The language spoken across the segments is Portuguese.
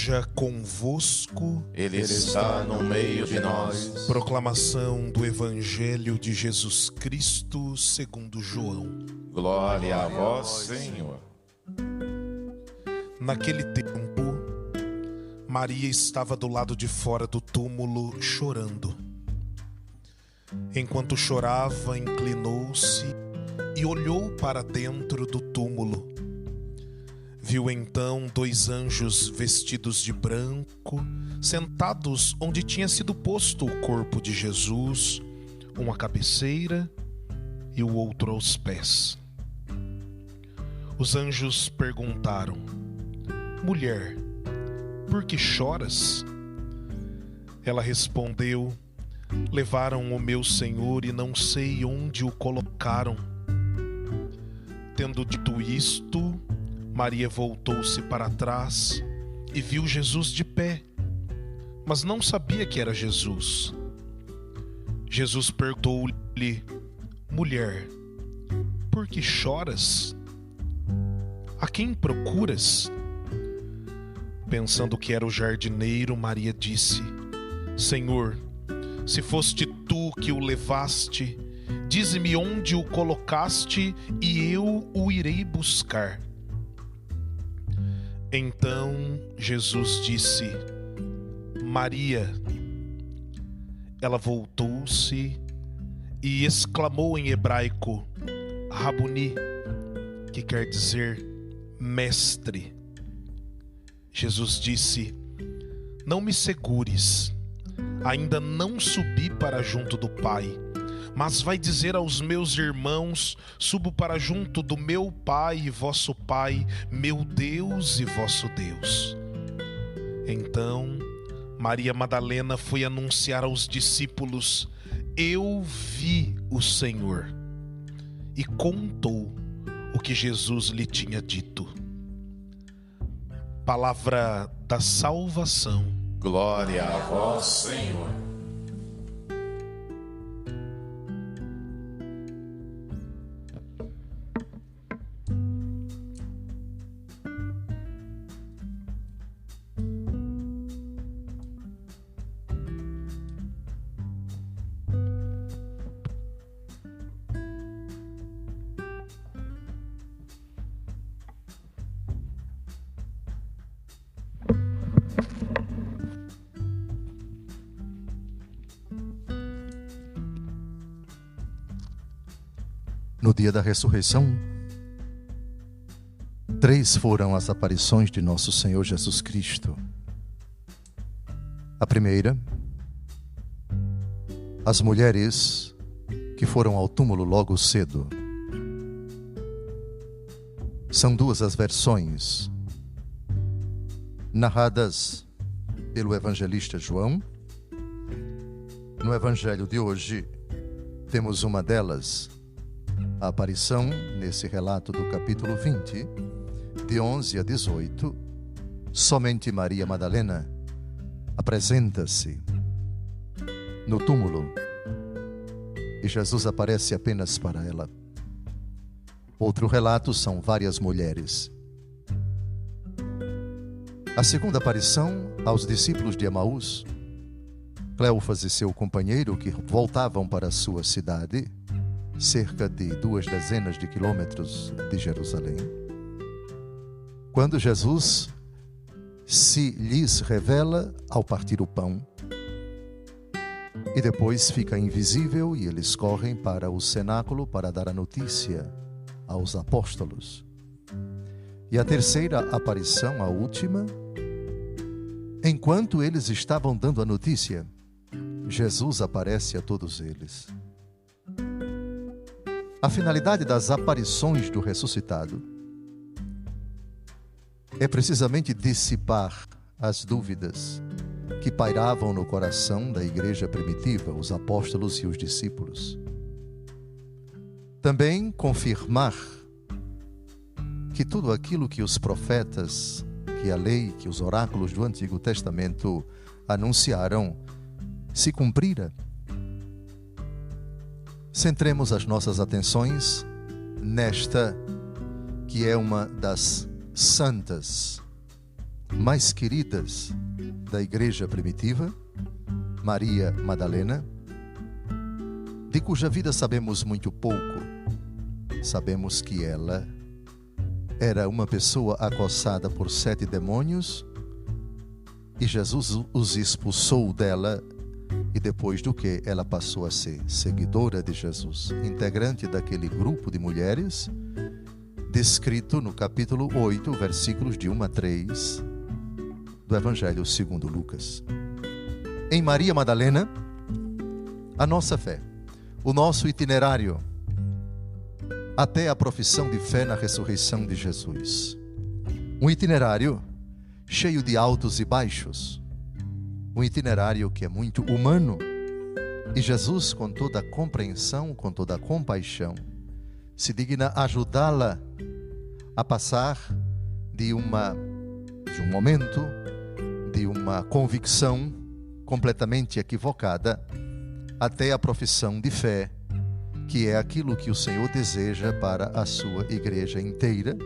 esteja convosco. Ele está no meio de nós. Proclamação do Evangelho de Jesus Cristo segundo João. Glória a vós, Senhor. Naquele tempo, Maria estava do lado de fora do túmulo chorando. Enquanto chorava, inclinou-se e olhou para dentro do túmulo. Viu então 2 anjos vestidos de branco, sentados onde tinha sido posto o corpo de Jesus, um à cabeceira e o outro aos pés. Os anjos perguntaram: Mulher, por que choras? Ela respondeu: Levaram o meu Senhor e não sei onde o colocaram. Tendo dito isto, Maria voltou-se para trás e viu Jesus de pé, mas não sabia que era Jesus. Jesus perguntou-lhe: Mulher, por que choras? A quem procuras? Pensando que era o jardineiro, Maria disse: Senhor, se foste tu que o levaste, dize-me onde o colocaste e eu o irei buscar. Então Jesus disse: Maria. Ela voltou-se e exclamou em hebraico: Rabuni, que quer dizer mestre. Jesus disse: Não me segures, ainda não subi para junto do Pai, mas vai dizer aos meus irmãos: subo para junto do meu Pai e vosso Pai, meu Deus e vosso Deus. Então Maria Madalena foi anunciar aos discípulos: Eu vi o Senhor, e contou o que Jesus lhe tinha dito. Palavra da salvação. Glória a vós, Senhor. No dia da ressurreição, 3 foram as aparições de nosso Senhor Jesus Cristo. A primeira, as mulheres que foram ao túmulo logo cedo. São 2 as versões narradas pelo evangelista João. No evangelho de hoje, temos uma delas, a aparição, nesse relato do capítulo 20, de 11 a 18, somente Maria Madalena apresenta-se no túmulo e Jesus aparece apenas para ela. Outro relato são várias mulheres. A segunda aparição aos discípulos de Emaús, Cleófas e seu companheiro que voltavam para a sua cidade, cerca de 20 quilômetros de Jerusalém. Quando Jesus se lhes revela ao partir o pão, e depois fica invisível e eles correm para o cenáculo para dar a notícia aos apóstolos. E a terceira aparição, a última, enquanto eles estavam dando a notícia, Jesus aparece a todos eles. A finalidade das aparições do ressuscitado é precisamente dissipar as dúvidas que pairavam no coração da igreja primitiva, os apóstolos e os discípulos. Também confirmar que tudo aquilo que os profetas, que a lei, que os oráculos do Antigo Testamento anunciaram, se cumprira. Centremos as nossas atenções nesta que é uma das santas mais queridas da igreja primitiva, Maria Madalena, de cuja vida sabemos muito pouco. Sabemos que ela era uma pessoa acossada por 7 demônios e Jesus os expulsou dela, e depois do que ela passou a ser seguidora de Jesus, integrante daquele grupo de mulheres descrito no capítulo 8, versículos de 1 a 3 do Evangelho segundo Lucas. Em Maria Madalena, a nossa fé, o nosso itinerário até a profissão de fé na ressurreição de Jesus. Um itinerário cheio de altos e baixos. Um itinerário que é muito humano. E Jesus, com toda a compreensão, com toda a compaixão, se digna ajudá-la a passar de um momento, de uma convicção completamente equivocada, até a profissão de fé, que é aquilo que o Senhor deseja para a sua igreja inteira,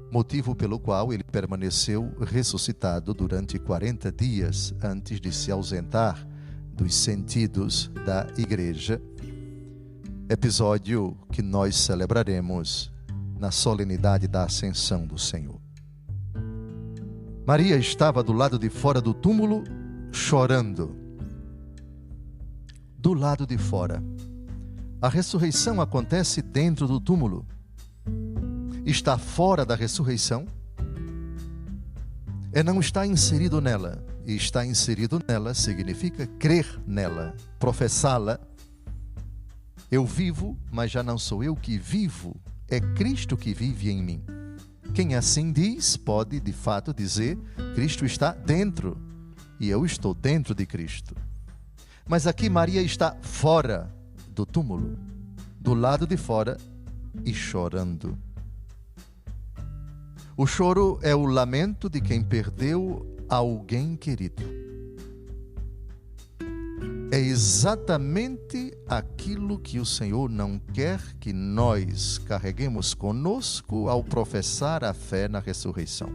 motivo pelo qual ele permaneceu ressuscitado durante 40 dias antes de se ausentar dos sentidos da igreja, episódio que nós celebraremos na solenidade da Ascensão do Senhor. Maria estava do lado de fora do túmulo, chorando. Do lado de fora. A ressurreição acontece dentro do túmulo. Está fora da ressurreição é não estar inserido nela. E estar inserido nela significa crer nela, professá-la. Eu vivo, mas já não sou eu que vivo, é Cristo que vive em mim. Quem assim diz, pode de fato dizer, Cristo está dentro, e eu estou dentro de Cristo. Mas aqui Maria está fora do túmulo, do lado de fora, e chorando. O choro é o lamento de quem perdeu alguém querido. É exatamente aquilo que o Senhor não quer que nós carreguemos conosco ao professar a fé na ressurreição.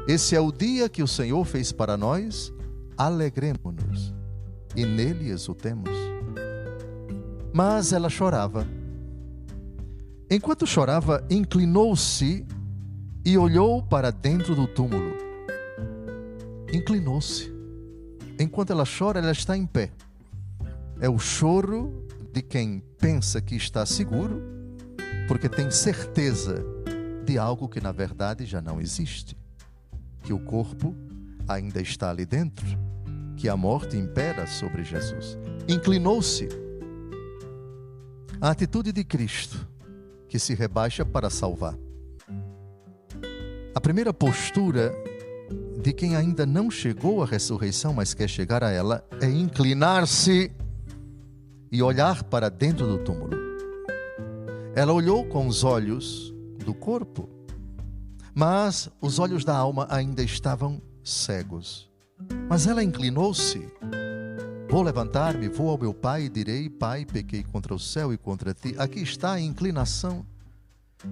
Esse é o dia que o Senhor fez para nós, alegremo-nos e nele exultemos. Mas ela chorava. Enquanto chorava, inclinou-se e olhou para dentro do túmulo. Inclinou-se. Enquanto ela chora, ela está em pé. É o choro de quem pensa que está seguro, porque tem certeza de algo que na verdade já não existe. Que o corpo ainda está ali dentro, que a morte impera sobre Jesus. Inclinou-se. A atitude de Cristo, que se rebaixa para salvar. A primeira postura de quem ainda não chegou à ressurreição, mas quer chegar a ela, é inclinar-se e olhar para dentro do túmulo. Ela olhou com os olhos do corpo, mas os olhos da alma ainda estavam cegos. Mas ela inclinou-se. Vou levantar-me, vou ao meu pai e direi: Pai, pequei contra o céu e contra ti. Aqui está a inclinação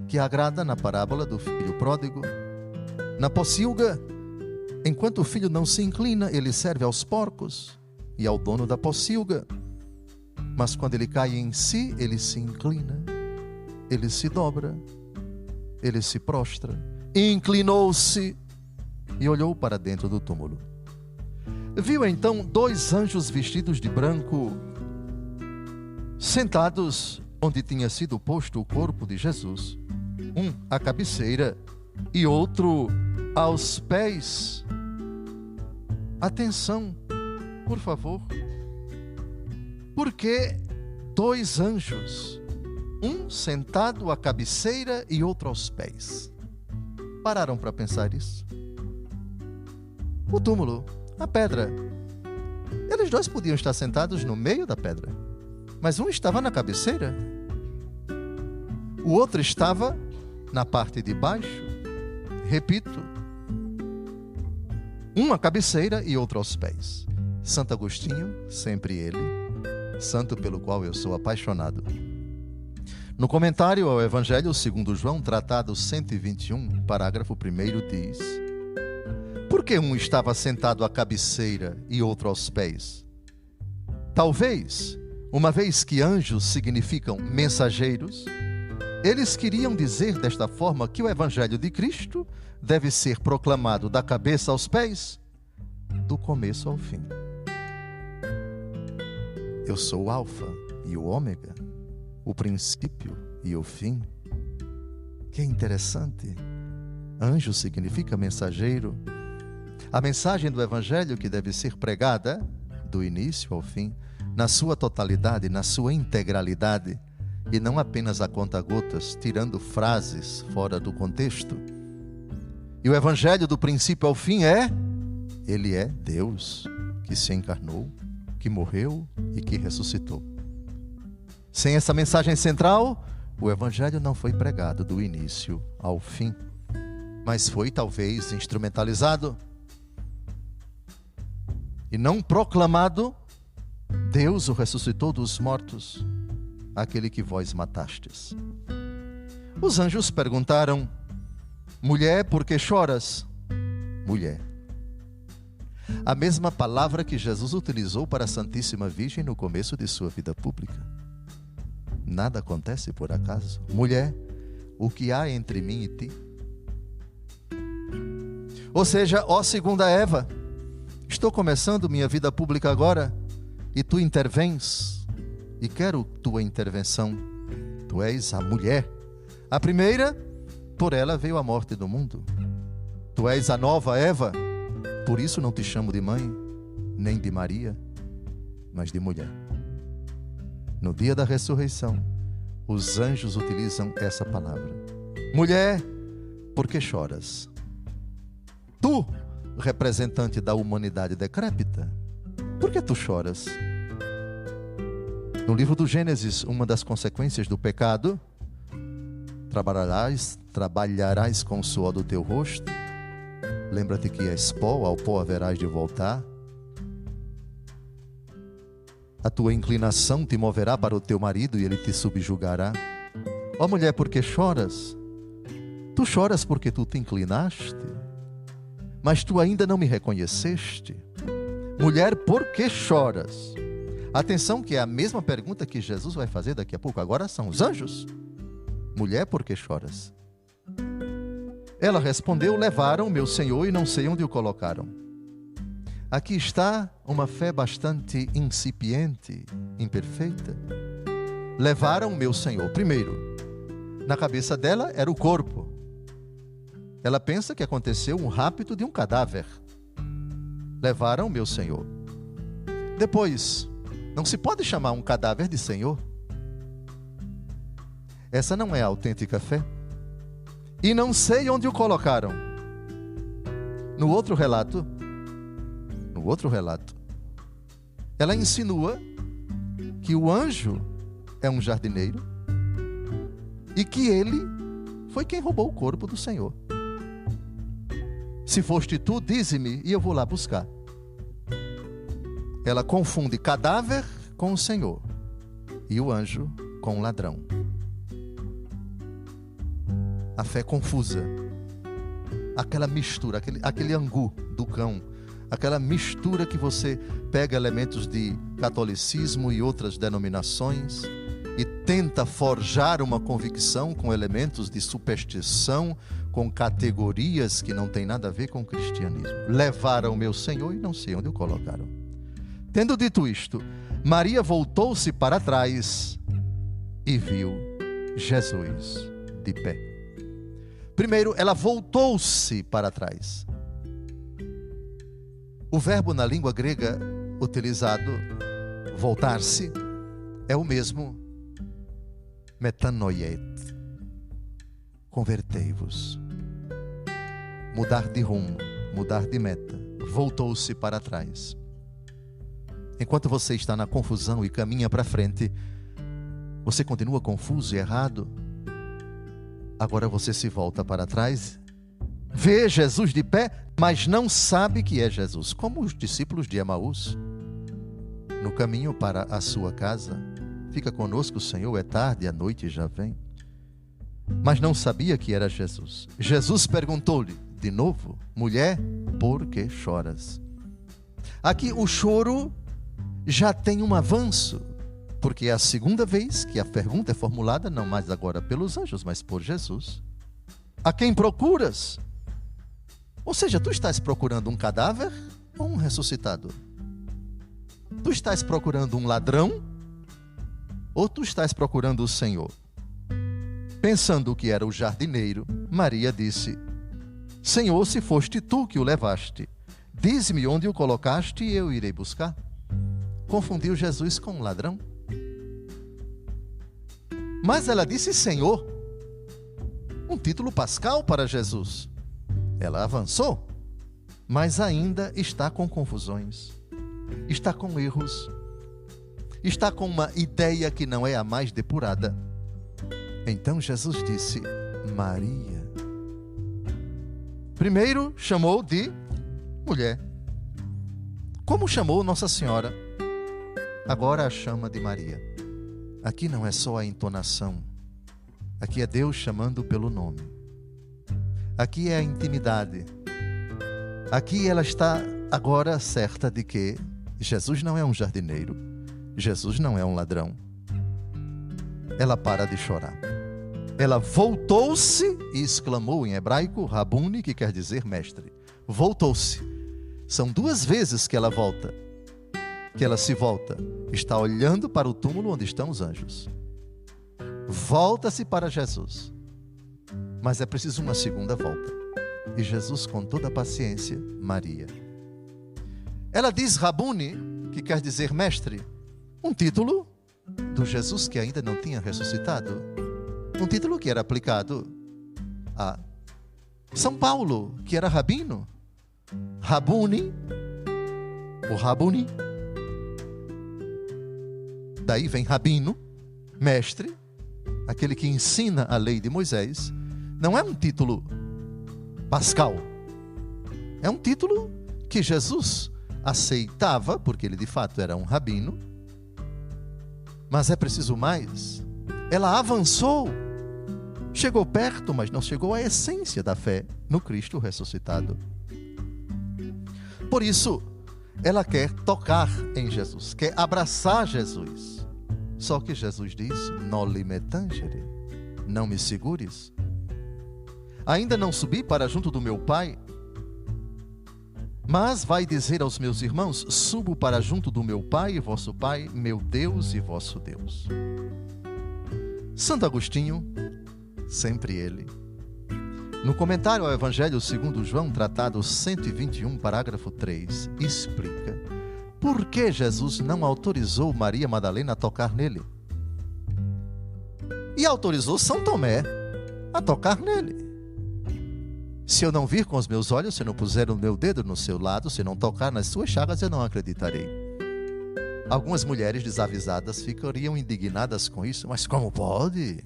que agrada na parábola do filho pródigo. Na pocilga, enquanto o filho não se inclina, ele serve aos porcos e ao dono da pocilga. Mas quando ele cai em si, ele se inclina, ele se dobra, ele se prostra. Inclinou-se e olhou para dentro do túmulo. Viu então 2 anjos vestidos de branco, sentados onde tinha sido posto o corpo de Jesus, um à cabeceira e outro aos pés. Atenção, por favor. Por que 2 anjos? Um sentado à cabeceira e outro aos pés. Pararam para pensar isso? O túmulo, a pedra. Eles 2 podiam estar sentados no meio da pedra, mas um estava na cabeceira, o outro estava na parte de baixo. Repito, um à cabeceira e outro aos pés. Santo Agostinho, sempre ele, santo pelo qual eu sou apaixonado. No comentário ao Evangelho segundo João, tratado 121, parágrafo 1º, diz: Por que um estava sentado à cabeceira e outro aos pés? Talvez, uma vez que anjos significam mensageiros, eles queriam dizer desta forma que o Evangelho de Cristo deve ser proclamado da cabeça aos pés, do começo ao fim. Eu sou o Alfa e o Ômega, o princípio e o fim. Que interessante. Anjo significa mensageiro. A mensagem do Evangelho que deve ser pregada do início ao fim, na sua totalidade, na sua integralidade, e não apenas a conta-gotas, tirando frases fora do contexto. E o Evangelho do princípio ao fim Ele é Deus que se encarnou, que morreu e que ressuscitou. Sem essa mensagem central, o Evangelho não foi pregado do início ao fim, mas foi talvez instrumentalizado e não proclamado. Deus o ressuscitou dos mortos, aquele que vós matastes. Os anjos perguntaram: mulher, por que choras? Mulher. A mesma palavra que Jesus utilizou para a Santíssima Virgem no começo de sua vida pública. Nada acontece por acaso. Mulher, o que há entre mim e ti? Ou seja, ó segunda Eva, estou começando minha vida pública agora e tu intervens e quero tua intervenção. Tu és a mulher. A primeira, por ela veio a morte do mundo. Tu és a nova Eva, por isso não te chamo de mãe, nem de Maria, mas de mulher. No dia da ressurreição, os anjos utilizam essa palavra. Mulher, por que choras? Tu, representante da humanidade decrépita, por que tu choras? No livro do Gênesis, uma das consequências do pecado: trabalharás com o suor do teu rosto, lembra-te que és pó, ao pó haverás de voltar. A tua inclinação te moverá para o teu marido e ele te subjugará. Ó mulher, por que choras? Tu choras porque tu te inclinaste, mas tu ainda não me reconheceste. Mulher, por que choras? Atenção que é a mesma pergunta que Jesus vai fazer daqui a pouco. Agora são os anjos. Mulher, por que choras? Ela respondeu: levaram meu Senhor e não sei onde o colocaram. Aqui está uma fé bastante incipiente, imperfeita. Levaram meu Senhor. Primeiro, na cabeça dela era o corpo. Ela pensa que aconteceu um rapto de um cadáver. Levaram meu Senhor. Depois, não se pode chamar um cadáver de Senhor. Essa não é a autêntica fé. E não sei onde o colocaram. No outro relato, ela insinua que o anjo é um jardineiro e que ele foi quem roubou o corpo do Senhor. Se foste tu, dize-me e eu vou lá buscar. Ela confunde cadáver com o Senhor e o anjo com o ladrão. A fé confusa, aquela mistura, aquele angu do cão, aquela mistura que você pega elementos de catolicismo e outras denominações e tenta forjar uma convicção com elementos de superstição, com categorias que não tem nada a ver com o cristianismo. Levaram meu Senhor e não sei onde o colocaram. Tendo dito isto, Maria voltou-se para trás e viu Jesus de pé. Primeiro, ela voltou-se para trás. O verbo na língua grega utilizado, voltar-se, é o mesmo metanoiet. Convertei-vos. Mudar de rumo, mudar de meta. Voltou-se para trás. Enquanto você está na confusão e caminha para frente, você continua confuso e errado. Agora você se volta para trás, vê Jesus de pé, mas não sabe que é Jesus. Como os discípulos de Emaús, no caminho para a sua casa. Fica conosco, Senhor, é tarde, a noite já vem. Mas não sabia que era Jesus. Jesus perguntou-lhe, de novo: mulher, por que choras? Aqui o choro já tem um avanço, porque é a segunda vez que a pergunta é formulada, não mais agora pelos anjos, mas por Jesus. A quem procuras? Ou seja, tu estás procurando um cadáver ou um ressuscitado? Tu estás procurando um ladrão ou tu estás procurando o Senhor? Pensando que era o jardineiro, Maria disse: Senhor, se foste tu que o levaste, dize-me onde o colocaste e eu irei buscar. Confundiu Jesus com um ladrão? Mas ela disse Senhor, um título pascal para Jesus. Ela avançou, mas ainda está com confusões, está com erros, está com uma ideia que não é a mais depurada. Então Jesus disse: Maria. Primeiro chamou de mulher, como chamou Nossa Senhora. Agora a chama de Maria. Aqui não é só a entonação, aqui é Deus chamando pelo nome. Aqui é a intimidade. Aqui ela está agora certa de que Jesus não é um jardineiro, Jesus não é um ladrão. Ela para de chorar. Ela voltou-se e exclamou em hebraico, Rabuni, que quer dizer mestre. Voltou-se. São duas vezes que ela volta, que ela se volta. Está olhando para o túmulo onde estão os anjos. Volta-se para Jesus. Mas é preciso uma segunda volta. E Jesus, com toda a paciência, Maria. Ela diz Rabuni, que quer dizer mestre, um título do Jesus que ainda não tinha ressuscitado. Um título que era aplicado a São Paulo, que era rabino. Rabuni, o Rabuni. Daí vem rabino, mestre, aquele que ensina a lei de Moisés. Não é um título pascal. É um título que Jesus aceitava, porque ele de fato era um rabino. Mas é preciso mais. Ela avançou, chegou perto, mas não chegou à essência da fé no Cristo ressuscitado. Por isso, ela quer tocar em Jesus, quer abraçar Jesus. Só que Jesus diz: Noli me tangere, não me segures. Ainda não subi para junto do meu Pai, mas vai dizer aos meus irmãos: subo para junto do meu Pai e vosso Pai, meu Deus e vosso Deus. Santo Agostinho, sempre ele, no comentário ao Evangelho segundo João, tratado 121, parágrafo 3, explica por que Jesus não autorizou Maria Madalena a tocar nele. E autorizou São Tomé a tocar nele. Se eu não vir com os meus olhos, se não puser o meu dedo no seu lado, se não tocar nas suas chagas, eu não acreditarei. Algumas mulheres desavisadas ficariam indignadas com isso. Mas como pode?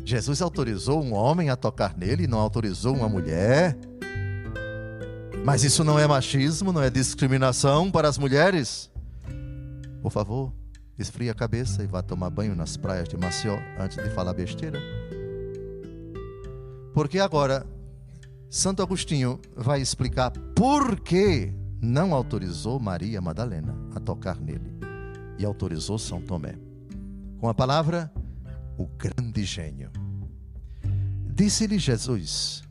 Jesus autorizou um homem a tocar nele e não autorizou uma mulher? Mas isso não é machismo, não é discriminação para as mulheres? Por favor, esfrie a cabeça e vá tomar banho nas praias de Maceió antes de falar besteira. Porque agora Santo Agostinho vai explicar por que não autorizou Maria Madalena a tocar nele e autorizou São Tomé. Com a palavra, o grande gênio. Disse-lhe Jesus: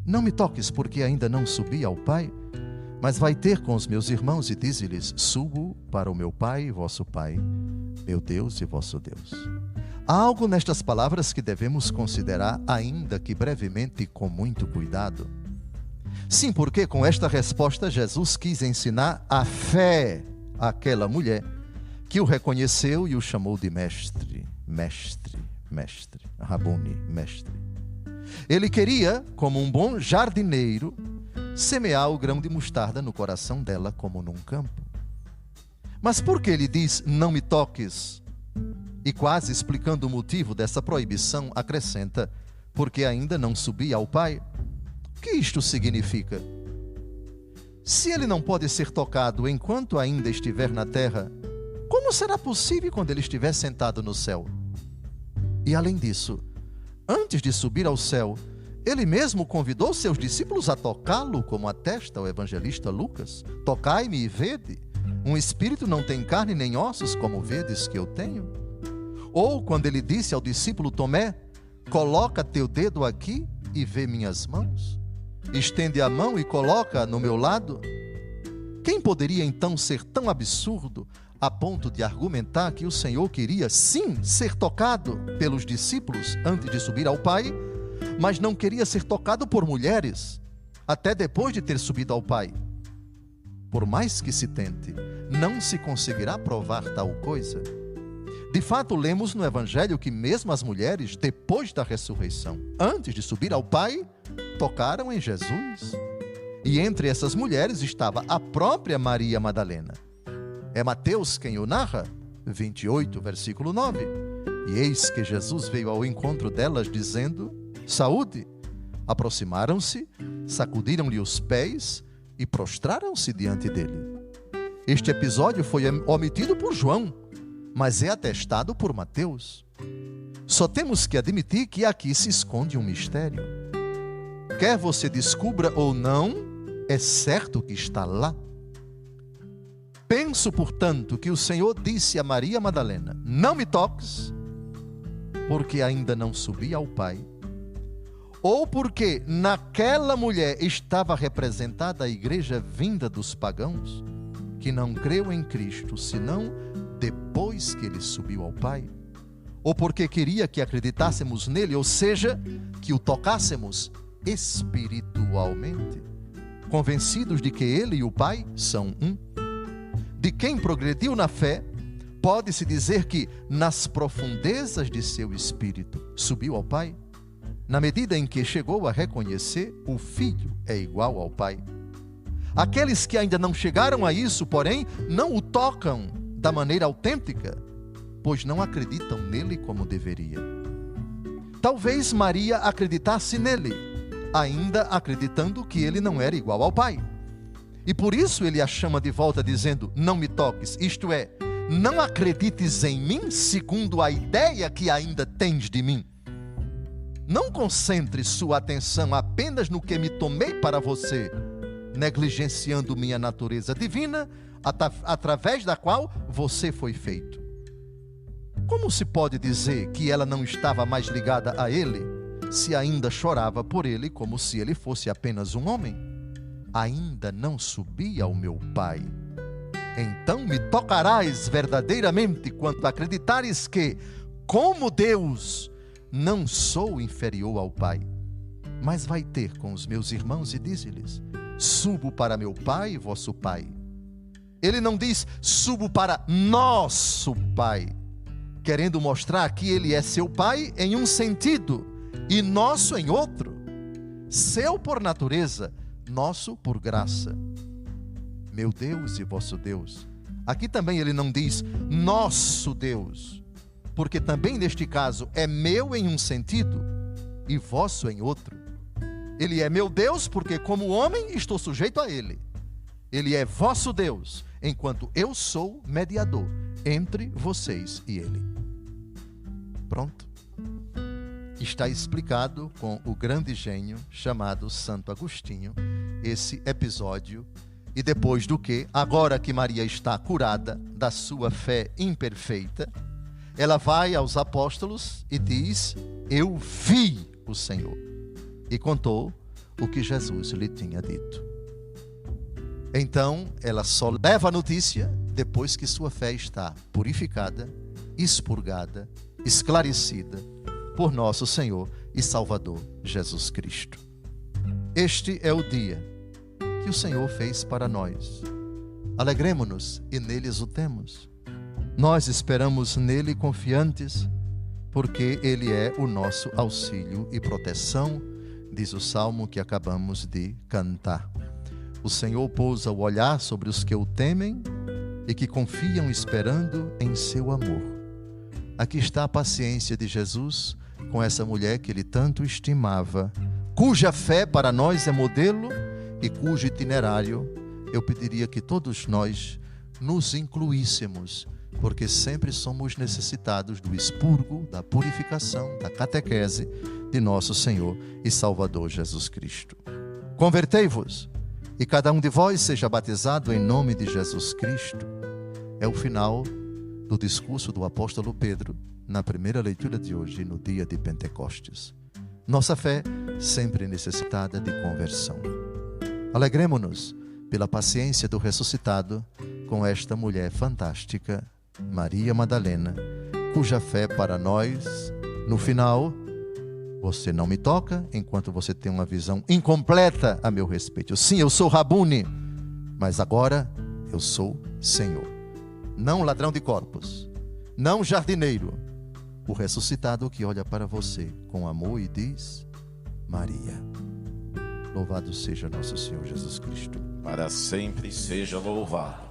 não me toques, porque ainda não subi ao Pai, mas vai ter com os meus irmãos e dize-lhes: subo para o meu Pai e vosso Pai, meu Deus e vosso Deus. Há algo nestas palavras que devemos considerar, ainda que brevemente e com muito cuidado. Sim, porque com esta resposta Jesus quis ensinar a fé àquela mulher que o reconheceu e o chamou de mestre, mestre, mestre, Rabuni, mestre. Ele queria, como um bom jardineiro, semear o grão de mostarda no coração dela como num campo. Mas por que ele diz: não me toques? E quase explicando o motivo dessa proibição, acrescenta: porque ainda não subi ao Pai. O que isto significa? Se ele não pode ser tocado enquanto ainda estiver na terra, como será possível quando ele estiver sentado no céu? E além disso, antes de subir ao céu, Ele mesmo convidou seus discípulos a tocá-lo, como atesta o evangelista Lucas. Tocai-me e vede. Um espírito não tem carne nem ossos, como vedes que eu tenho. Ou quando ele disse ao discípulo Tomé: coloca teu dedo aqui e vê minhas mãos. Estende a mão e coloca no meu lado. Quem poderia então ser tão absurdo a ponto de argumentar que o Senhor queria sim ser tocado pelos discípulos antes de subir ao Pai, mas não queria ser tocado por mulheres até depois de ter subido ao Pai? Por mais que se tente, não se conseguirá provar tal coisa. De fato, lemos no Evangelho que mesmo as mulheres, depois da ressurreição, antes de subir ao Pai, tocaram em Jesus. E entre essas mulheres estava a própria Maria Madalena. É Mateus quem o narra, 28, versículo 9. E eis que Jesus veio ao encontro delas, dizendo: saúde! Aproximaram-se, sacudiram-lhe os pés e prostraram-se diante dele. Este episódio foi omitido por João, mas é atestado por Mateus. Só temos que admitir que aqui se esconde um mistério. Quer você descubra ou não, é certo que está lá. Penso, portanto, que o Senhor disse a Maria Madalena: não me toques, porque ainda não subi ao Pai. Ou porque naquela mulher estava representada a igreja vinda dos pagãos, que não creu em Cristo, senão depois que ele subiu ao Pai. Ou porque queria que acreditássemos nele, ou seja, que o tocássemos espiritualmente, convencidos de que ele e o Pai são um. De quem progrediu na fé, pode-se dizer que nas profundezas de seu espírito subiu ao Pai, na medida em que chegou a reconhecer o Filho é igual ao Pai. Aqueles que ainda não chegaram a isso, porém, não o tocam da maneira autêntica, pois não acreditam nele como deveria. Talvez Maria acreditasse nele, ainda acreditando que ele não era igual ao Pai. E por isso ele a chama de volta dizendo: não me toques, isto é, não acredites em mim segundo a ideia que ainda tens de mim. Não concentre sua atenção apenas no que me tomei para você, negligenciando minha natureza divina, através da qual você foi feito. Como se pode dizer que ela não estava mais ligada a ele, se ainda chorava por ele como se ele fosse apenas um homem? Ainda não subi ao meu Pai. Então me tocarás verdadeiramente quando acreditares que, como Deus, não sou inferior ao Pai. Mas vai ter com os meus irmãos e diz-lhes: subo para meu Pai e vosso Pai. Ele não diz: subo para nosso Pai, querendo mostrar que ele é seu Pai em um sentido e nosso em outro. Seu por natureza, nosso por graça. Meu Deus e vosso Deus. Aqui também ele não diz nosso Deus, porque também neste caso é meu em um sentido e vosso em outro. Ele é meu Deus porque, como homem, estou sujeito a ele. Ele é vosso Deus, enquanto eu sou mediador entre vocês e ele. Pronto. Está explicado com o grande gênio chamado Santo Agostinho esse episódio. E depois do que, agora que Maria está curada da sua fé imperfeita, ela vai aos apóstolos e diz: eu vi o Senhor. E contou o que Jesus lhe tinha dito. Então, ela só leva a notícia depois que sua fé está purificada, expurgada, esclarecida por nosso Senhor e Salvador Jesus Cristo. Este é o dia que o Senhor fez para nós. Alegremo-nos e nele exultemos. Nós esperamos nele confiantes, porque ele é o nosso auxílio e proteção, diz o salmo que acabamos de cantar. O Senhor pousa o olhar sobre os que o temem e que confiam esperando em seu amor. Aqui está a paciência de Jesus com essa mulher que ele tanto estimava, cuja fé para nós é modelo e cujo itinerário eu pediria que todos nós nos incluíssemos porque sempre somos necessitados do expurgo, da purificação, da catequese de nosso Senhor e Salvador Jesus Cristo. Convertei-vos, e cada um de vós seja batizado em nome de Jesus Cristo. É o final do discurso do apóstolo Pedro na primeira leitura de hoje, no dia de Pentecostes. Nossa fé sempre necessitada de conversão. Alegremo-nos pela paciência do ressuscitado com esta mulher fantástica, Maria Madalena, cuja fé para nós, no final, você não me toca enquanto você tem uma visão incompleta a meu respeito. Sim, eu sou Rabuni, mas agora eu sou Senhor. Não ladrão de corpos, não jardineiro, o ressuscitado que olha para você com amor e diz: Maria. Louvado seja nosso Senhor Jesus Cristo. Para sempre seja louvado.